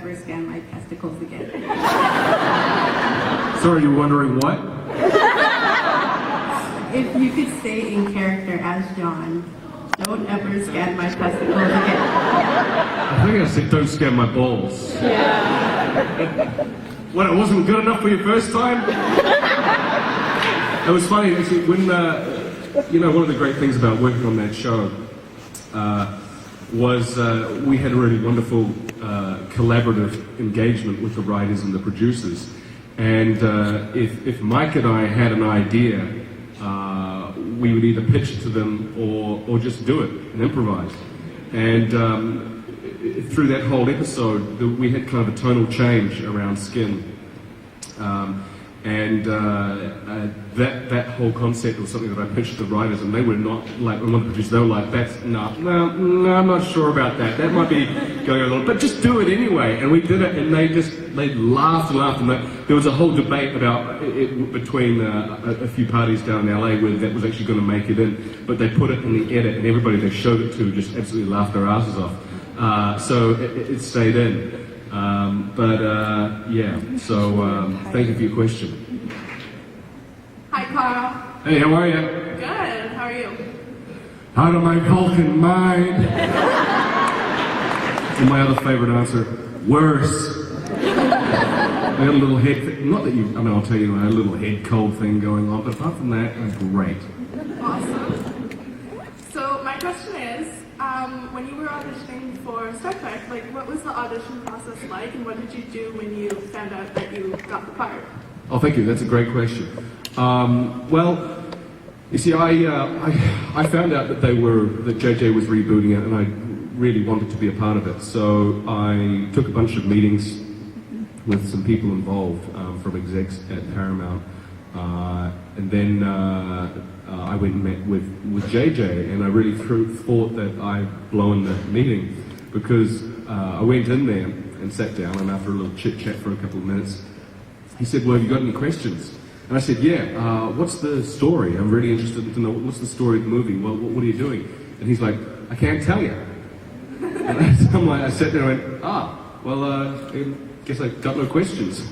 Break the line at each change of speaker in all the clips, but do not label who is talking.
ever scan my testicles again.
Sorry, you're wondering what?
If you could stay in character as John, don't ever scan my testicles again.
I think I said don't scan my balls.
Yeah.
What, it wasn't good enough for your first time? It was funny, actually, when, one of the great things about working on that show was we had a really wonderful collaborative engagement with the writers and the producers. And if Mike and I had an idea, we would either pitch it to them or just do it and improvise. And through that whole episode, we had kind of a tonal change around skin. That whole concept was something that I pitched to the writers, and they were not like, one of the producers, they were like, no, I'm not sure about that. That might be going a little, but just do it anyway. And we did it, and they laughed and laughed, and there was a whole debate about it between a few parties down in LA whether that was actually going to make it in, but they put it in the edit, and everybody they showed it to just absolutely laughed their asses off. So it stayed in. Thank you for your question.
Hi, Carl.
Hey, how are you?
Good. How are you?
Out of my Vulcan mind. And my other favorite answer, worse. I had a little head, not that you, I'll tell you, I had a little head cold thing going on, but apart from that, I'm great.
Awesome. So my question is, when you were auditioning for Star Trek, what was the audition process like, and what did you do when you found out that you got the part?
Oh, thank you. That's a great question. Well, you see, I found out that JJ was rebooting it, and I really wanted to be a part of it. So I took a bunch of meetings with some people involved from execs at Paramount, and then I went and met with JJ, and I really thought that I'd blown the meeting, because I went in there and sat down, and after a little chit-chat for a couple of minutes, he said, well, have you got any questions? And I said, yeah, what's the story? I'm really interested to know, what's the story of the movie? Well, what are you doing? And he's like, I can't tell you. And I sat there and went, well, I guess I got no questions.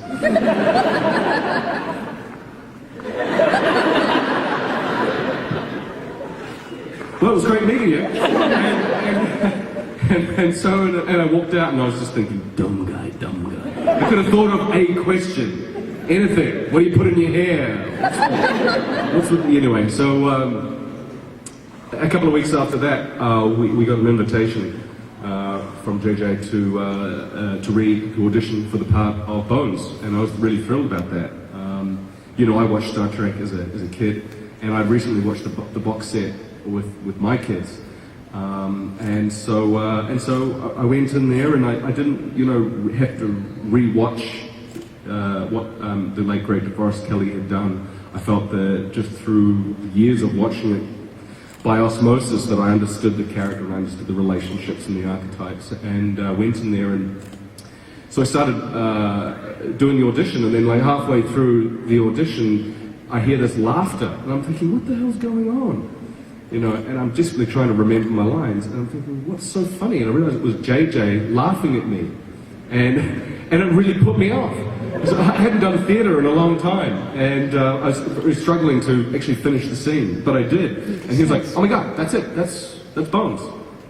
Well, it was great meeting you. And I walked out and I was just thinking, dumb guy. I could have thought of a question. Anything. What do you put in your hair? Anyway, so a couple of weeks after that, we got an invitation from JJ to audition for the part of Bones, and I was really thrilled about that. I watched Star Trek as a kid, and I recently watched the box set with my kids, and so I went in there, and I didn't have to re-watch what the late great DeForest Kelley had done. I felt that just through years of watching it by osmosis that I understood the character and I understood the relationships and the archetypes, and went in there, and so I started doing the audition, and then halfway through the audition I hear this laughter, and I'm thinking, what the hell's going on? And I'm desperately trying to remember my lines, and I'm thinking, what's so funny? And I realized it was JJ laughing at me, and it really put me off. So I hadn't done theatre in a long time, and I was struggling to actually finish the scene, but I did. And he was like, "Oh my God, that's it. That's Bones."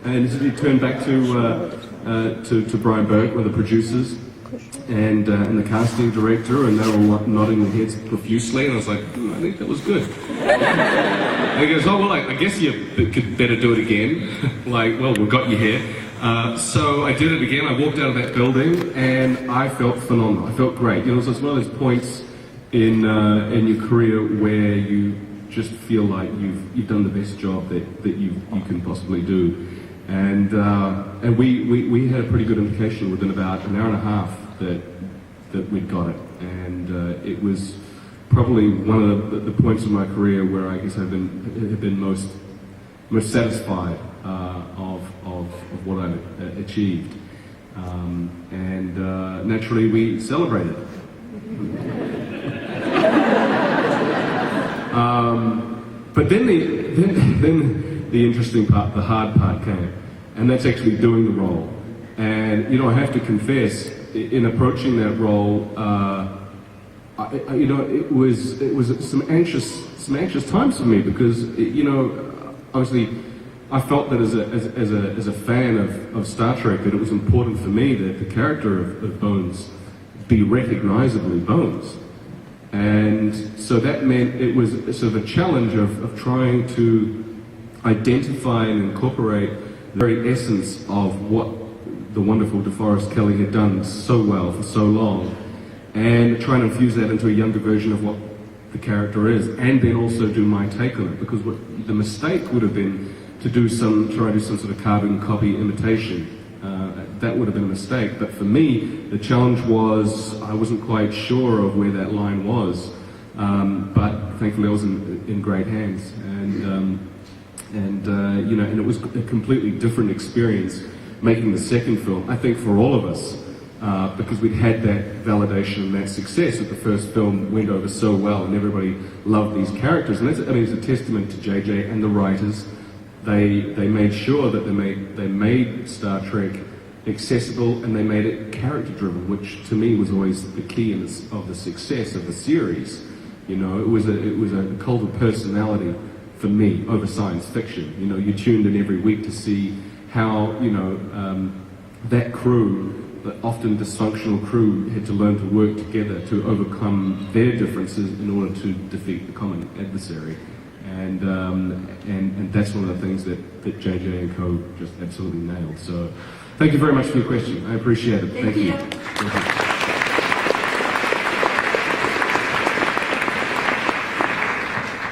And he turned back to Brian Burke, one of the producers, and the casting director, and they were all nodding their heads profusely. And I was like, "I think that was good." And he goes, "Oh well, I guess you could better do it again." Well, we got you here. So I did it again. I walked out of that building, and I felt phenomenal. I felt great. So it's one of those points in your career where you just feel like you've done the best job that you can possibly do. And we had a pretty good indication within about an hour and a half that we'd got it. And it was probably one of the points in my career where I guess I've been most satisfied of what I achieved, and naturally we celebrated. But then the interesting part, the hard part came, and that's actually doing the role. And I have to confess, in approaching that role, it was some anxious times for me because, obviously, I felt that as a fan of Star Trek, that it was important for me that the character of Bones be recognizably Bones. And so that meant it was sort of a challenge of trying to identify and incorporate the very essence of what the wonderful DeForest Kelley had done so well for so long, and trying to infuse that into a younger version of what the character is, and then also do my take on it, because what the mistake would have been to try to do some sort of carbon copy imitation. That would have been a mistake, but for me, the challenge was I wasn't quite sure of where that line was, but thankfully I was in great hands, and it was a completely different experience making the second film, I think, for all of us, because we'd had that validation and that success that the first film went over so well, and everybody loved these characters, and it's a testament to JJ and the writers. They made sure that they made Star Trek accessible, and they made it character-driven, which to me was always the key of the success of the series. It was a cult of personality for me over science fiction. You tuned in every week to see how that crew, the often dysfunctional crew, had to learn to work together to overcome their differences in order to defeat the common adversary. And that's one of the things that JJ and co just absolutely nailed. So thank you very much for your question. I appreciate it. Thank you. Thank you.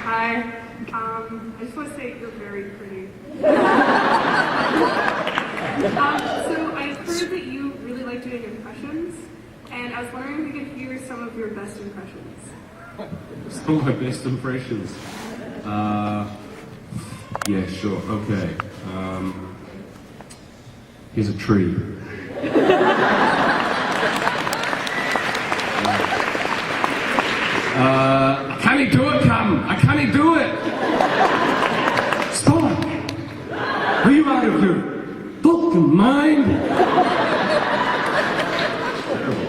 Hi. I just want to say you're very pretty. So I heard that you really like doing impressions, and I was wondering if we could hear some of your best impressions.
Some of my best impressions. Yeah, sure. Okay. Here's a tree. I can't do it, Captain. I can't do it. Stop. Are you out of your fucking mind? Terrible.